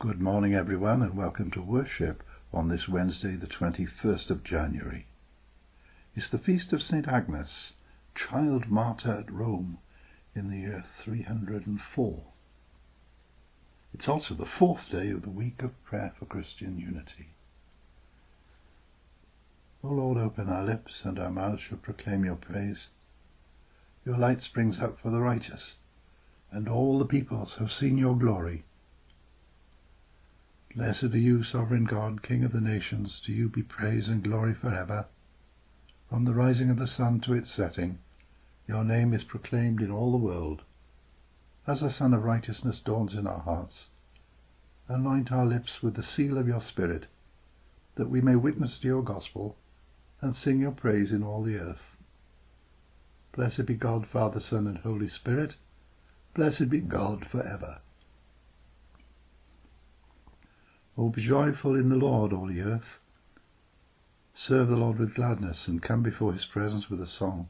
Good morning everyone, and welcome to worship on this Wednesday the 21st of January. It's the feast of St Agnes, child martyr at Rome in the year 304. It's also the fourth day of the week of prayer for Christian unity. O Lord, open our lips, and our mouths shall proclaim your praise. Your light springs out for the righteous, and all the peoples have seen your glory. Blessed are you, sovereign God, King of the nations. To you be praise and glory forever. From the rising of the sun to its setting, your name is proclaimed in all the world. As the sun of righteousness dawns in our hearts, anoint our lips with the seal of your Spirit, that we may witness to your gospel and sing your praise in all the earth. Blessed be God, Father, Son, and Holy Spirit. Blessed be God forever. O be joyful in the Lord, all the earth. Serve the Lord with gladness, and come before his presence with a song.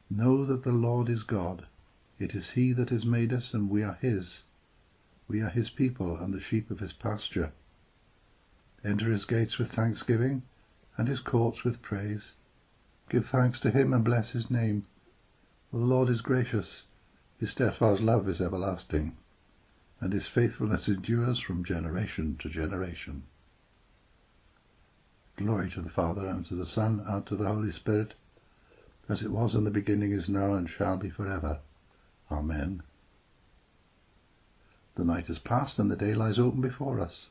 Know that the Lord is God. It is he that has made us, and we are his. We are his people, and the sheep of his pasture. Enter his gates with thanksgiving, and his courts with praise. Give thanks to him, and bless his name. For the Lord is gracious, his steadfast love is everlasting, and his faithfulness endures from generation to generation. Glory to the Father, and to the Son, and to the Holy Spirit, as it was in the beginning, is now, and shall be forever. Amen. The night is past, and the day lies open before us.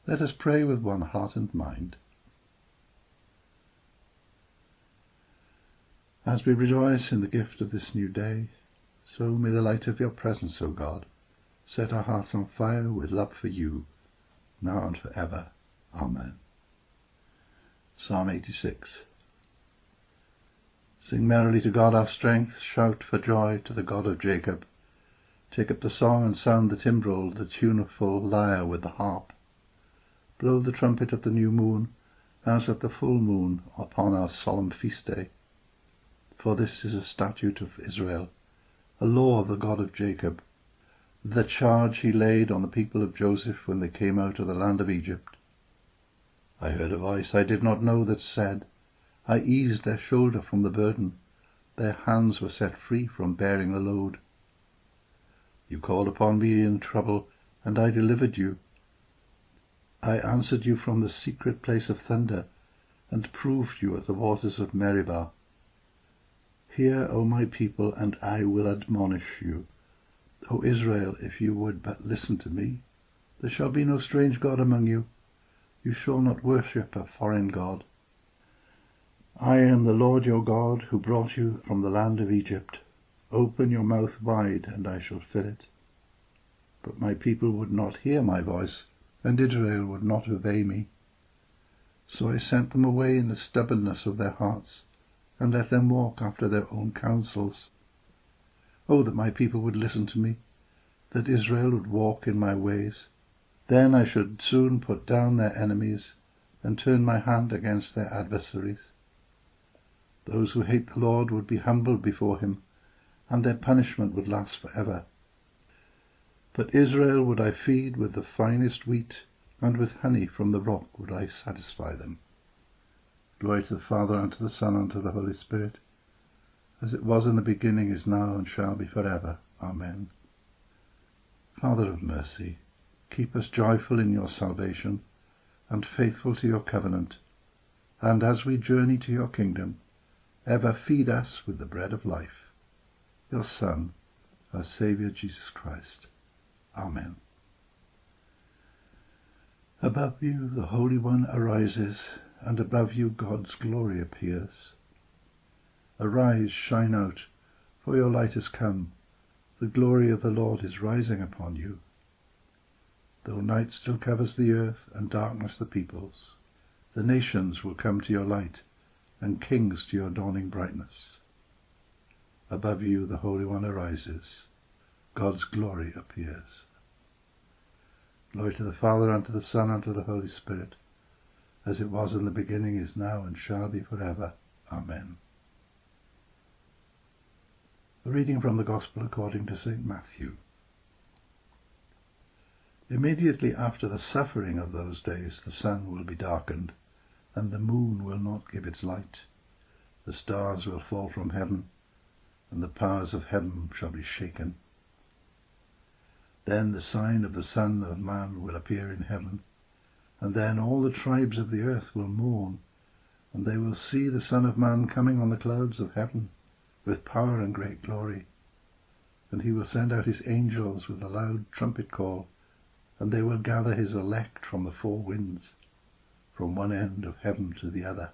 Let us pray with one heart and mind. As we rejoice in the gift of this new day, so may the light of your presence, O God, set our hearts on fire with love for you, now and forever. Amen. Psalm 86. Sing merrily to God our strength, shout for joy to the God of Jacob. Take up the song and sound the timbrel, the tuneful lyre with the harp. Blow the trumpet at the new moon, as at the full moon upon our solemn feast day. For this is a statute of Israel, a law of the God of Jacob, the charge he laid on the people of Joseph when they came out of the land of Egypt. I heard a voice I did not know that said, I eased their shoulder from the burden. Their hands were set free from bearing the load. You called upon me in trouble, and I delivered you. I answered you from the secret place of thunder, and proved you at the waters of Meribah. Hear, O my people, and I will admonish you. O Israel, if you would but listen to me, there shall be no strange god among you. You shall not worship a foreign god. I am the Lord your God, who brought you from the land of Egypt. Open your mouth wide, and I shall fill it. But my people would not hear my voice, and Israel would not obey me. So I sent them away in the stubbornness of their hearts, and let them walk after their own counsels. Oh, that my people would listen to me, that Israel would walk in my ways. Then I should soon put down their enemies, and turn my hand against their adversaries. Those who hate the Lord would be humbled before him, and their punishment would last forever. But Israel would I feed with the finest wheat, and with honey from the rock would I satisfy them. Glory to the Father, and to the Son, and to the Holy Spirit, as it was in the beginning, is now, and shall be forever. Amen. Father of mercy, keep us joyful in your salvation, and faithful to your covenant, and as we journey to your kingdom, ever feed us with the bread of life. Your Son, our Saviour Jesus Christ. Amen. Above you the Holy One arises, and above you God's glory appears. Arise, shine out, for your light has come. The glory of the Lord is rising upon you. Though night still covers the earth, and darkness the peoples, the nations will come to your light, and kings to your dawning brightness. Above you the Holy One arises. God's glory appears. Glory to the Father, and to the Son, and to the Holy Spirit, as it was in the beginning, is now, and shall be forever. Amen. A reading from the Gospel according to St Matthew. Immediately after the suffering of those days, the sun will be darkened, and the moon will not give its light. The stars will fall from heaven, and the powers of heaven shall be shaken. Then the sign of the Son of Man will appear in heaven, and then all the tribes of the earth will mourn, and they will see the Son of Man coming on the clouds of heaven with power and great glory. And he will send out his angels with a loud trumpet call, and they will gather his elect from the four winds, from one end of heaven to the other.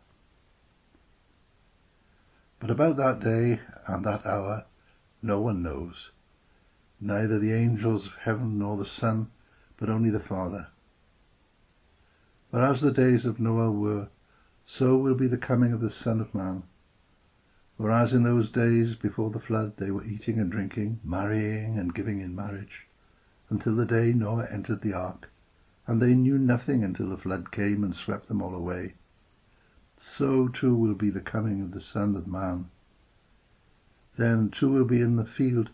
But about that day and that hour no one knows, neither the angels of heaven nor the Son, but only the Father. For as the days of Noah were, so will be the coming of the Son of Man. For as in those days before the flood they were eating and drinking, marrying and giving in marriage, until the day Noah entered the ark, and they knew nothing until the flood came and swept them all away, so too will be the coming of the Son of Man. Then two will be in the field,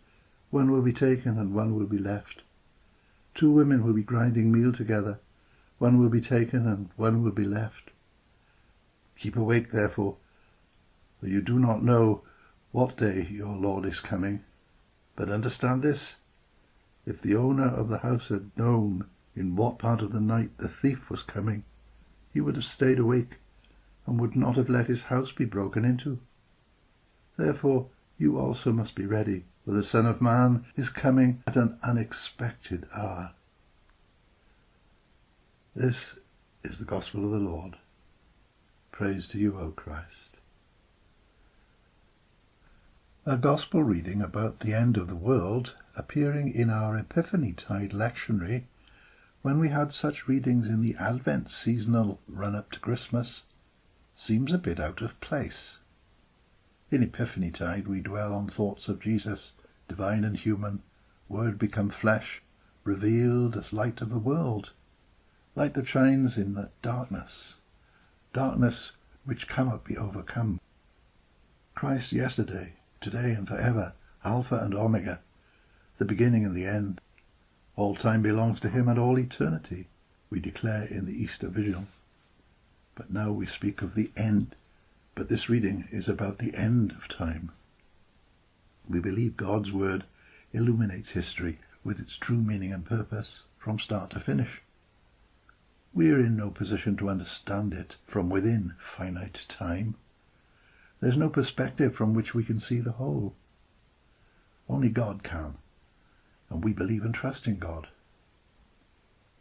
one will be taken and one will be left. Two women will be grinding meal together, one will be taken and one will be left. Keep awake, therefore, for you do not know what day your Lord is coming. But understand this, if the owner of the house had known in what part of the night the thief was coming, he would have stayed awake and would not have let his house be broken into. Therefore you also must be ready, for the Son of Man is coming at an unexpected hour. This is the gospel of the Lord. Praise to you, O Christ. A gospel reading about the end of the world, appearing in our Epiphany-tide lectionary, when we had such readings in the Advent seasonal run-up to Christmas, seems a bit out of place. In Epiphany-tide we dwell on thoughts of Jesus, divine and human, Word become flesh, revealed as light of the world, light that shines in the darkness, darkness which cannot be overcome. Christ yesterday, today and forever, Alpha and Omega, the beginning and the end. All time belongs to him and all eternity, we declare in the Easter Vigil. But now we speak of the end, but this reading is about the end of time. We believe God's word illuminates history with its true meaning and purpose from start to finish. We are in no position to understand it from within finite time. There's no perspective from which we can see the whole. Only God can, and we believe and trust in God.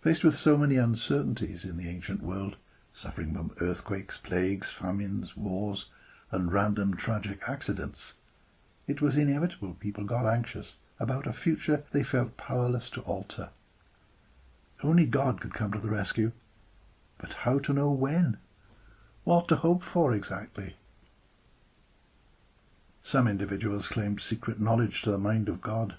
Faced with so many uncertainties in the ancient world, suffering from earthquakes, plagues, famines, wars, and random tragic accidents, it was inevitable people got anxious about a future they felt powerless to alter. Only God could come to the rescue. But how to know when? What to hope for exactly? Some individuals claimed secret knowledge to the mind of God.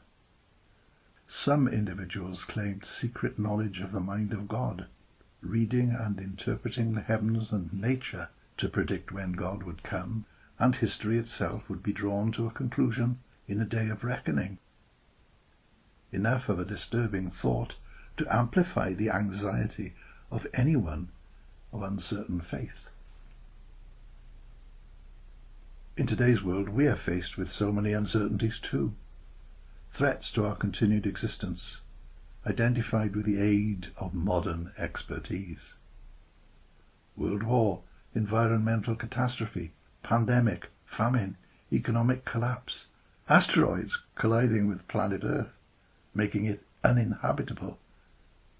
Some individuals claimed secret knowledge of the mind of God, reading and interpreting the heavens and nature to predict when God would come, and history itself would be drawn to a conclusion in a day of reckoning. Enough of a disturbing thought to amplify the anxiety of anyone of uncertain faith. In today's world we are faced with so many uncertainties too, threats to our continued existence, identified with the aid of modern expertise. World war, environmental catastrophe, pandemic, famine, economic collapse, asteroids colliding with planet Earth, making it uninhabitable,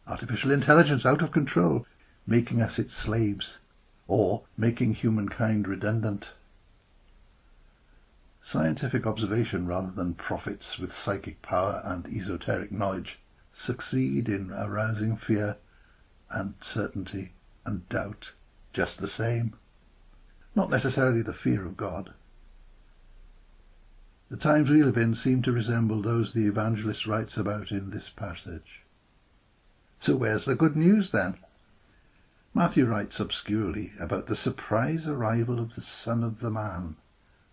artificial intelligence out of control, making us its slaves, or making humankind redundant. Scientific observation rather than prophets with psychic power and esoteric knowledge succeed in arousing fear, uncertainty and doubt just the same. Not necessarily the fear of God. The times we live in seem to resemble those the evangelist writes about in this passage. So where's the good news then? Matthew writes obscurely about the surprise arrival of the Son of the Man,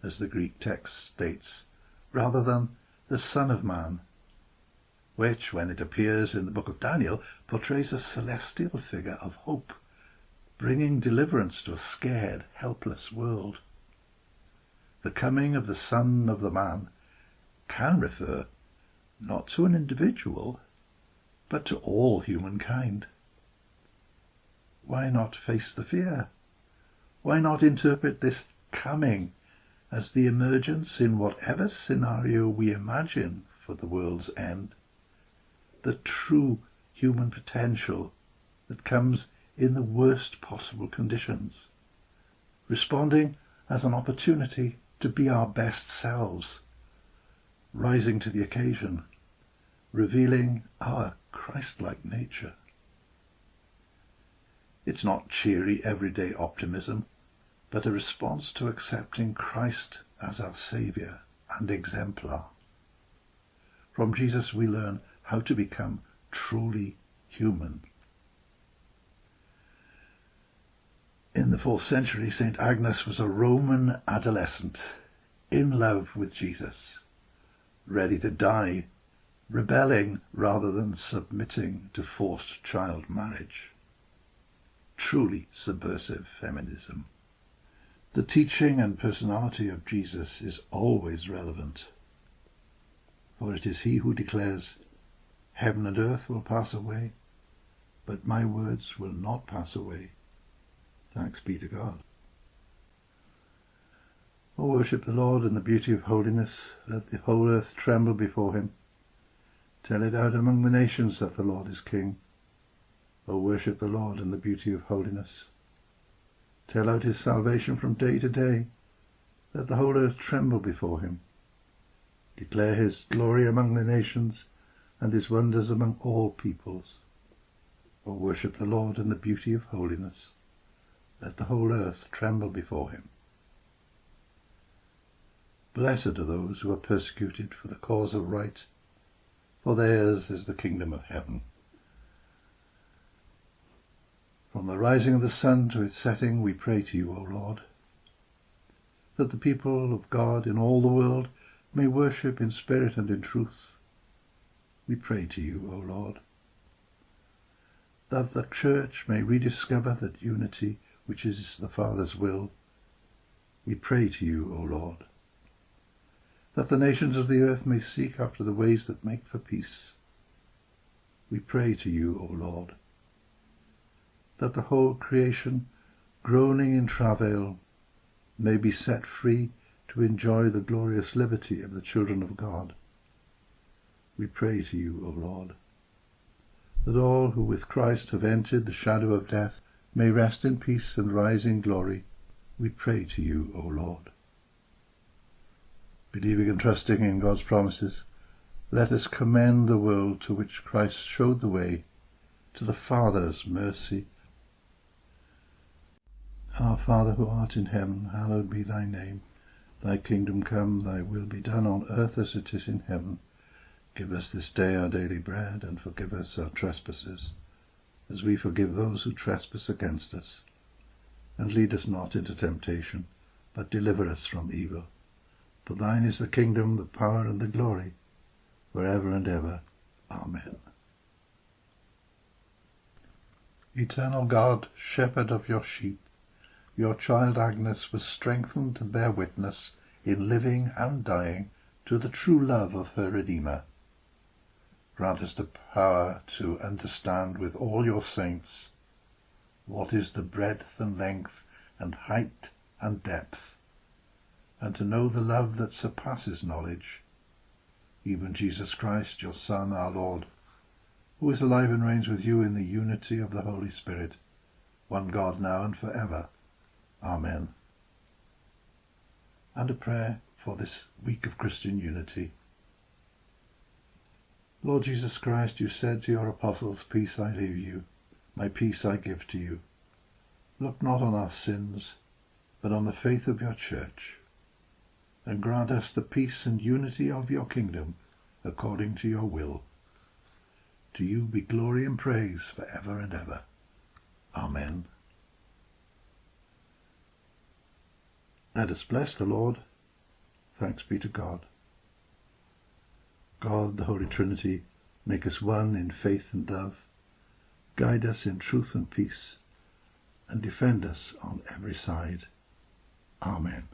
as the Greek text states, rather than the Son of Man. which, when it appears in the book of Daniel, portrays a celestial figure of hope, bringing deliverance to a scared, helpless world. The coming of the Son of the Man can refer not to an individual, but to all humankind. Why not face the fear? Why not interpret this coming as the emergence in whatever scenario we imagine for the world's end, the true human potential that comes in the worst possible conditions, responding as an opportunity to be our best selves, rising to the occasion, revealing our Christ-like nature. It's not cheery everyday optimism, but a response to accepting Christ as our Saviour and exemplar. From Jesus we learn how to become truly human. In the 4th century, St Agnes was a Roman adolescent in love with Jesus, ready to die, rebelling rather than submitting to forced child marriage. Truly subversive feminism. The teaching and personality of Jesus is always relevant, for it is he who declares, "Heaven and earth will pass away, but my words will not pass away." Thanks be to God. O worship the Lord in the beauty of holiness. Let the whole earth tremble before him. Tell it out among the nations that the Lord is King. O worship the Lord in the beauty of holiness. Tell out his salvation from day to day. Let the whole earth tremble before him. Declare his glory among the nations and his wonders among all peoples. O worship the Lord in the beauty of holiness. Let the whole earth tremble before him. Blessed are those who are persecuted for the cause of right, for theirs is the kingdom of heaven. From the rising of the sun to its setting, we pray to you, O Lord, that the people of God in all the world may worship in spirit and in truth. We pray to you, O Lord, that the Church may rediscover that unity which is the Father's will. We pray to you, O Lord, that the nations of the earth may seek after the ways that make for peace. We pray to you, O Lord, that the whole creation, groaning in travail, may be set free to enjoy the glorious liberty of the children of God. We pray to you, O Lord, that all who with Christ have entered the shadow of death may rest in peace and rise in glory. We pray to you, O Lord. Believing and trusting in God's promises, let us commend the world to which Christ showed the way, to the Father's mercy. Our Father who art in heaven, hallowed be thy name. Thy kingdom come, thy will be done on earth as it is in heaven. Give us this day our daily bread, and forgive us our trespasses, as we forgive those who trespass against us. And lead us not into temptation, but deliver us from evil. For thine is the kingdom, the power, and the glory, for ever and ever. Amen. Eternal God, shepherd of your sheep, your child Agnes was strengthened to bear witness in living and dying to the true love of her Redeemer. Grant us the power to understand with all your saints what is the breadth and length and height and depth, and to know the love that surpasses knowledge, even Jesus Christ, your Son, our Lord, who is alive and reigns with you in the unity of the Holy Spirit, one God now and forever. Amen. And a prayer for this week of Christian unity. Lord Jesus Christ, you said to your apostles, "Peace I leave you, my peace I give to you." Look not on our sins, but on the faith of your Church, and grant us the peace and unity of your kingdom, according to your will. To you be glory and praise for ever and ever. Amen. Let us bless the Lord. Thanks be to God. God, the Holy Trinity, Make us one in faith and love. Guide us in truth and peace, and defend us on every side. Amen.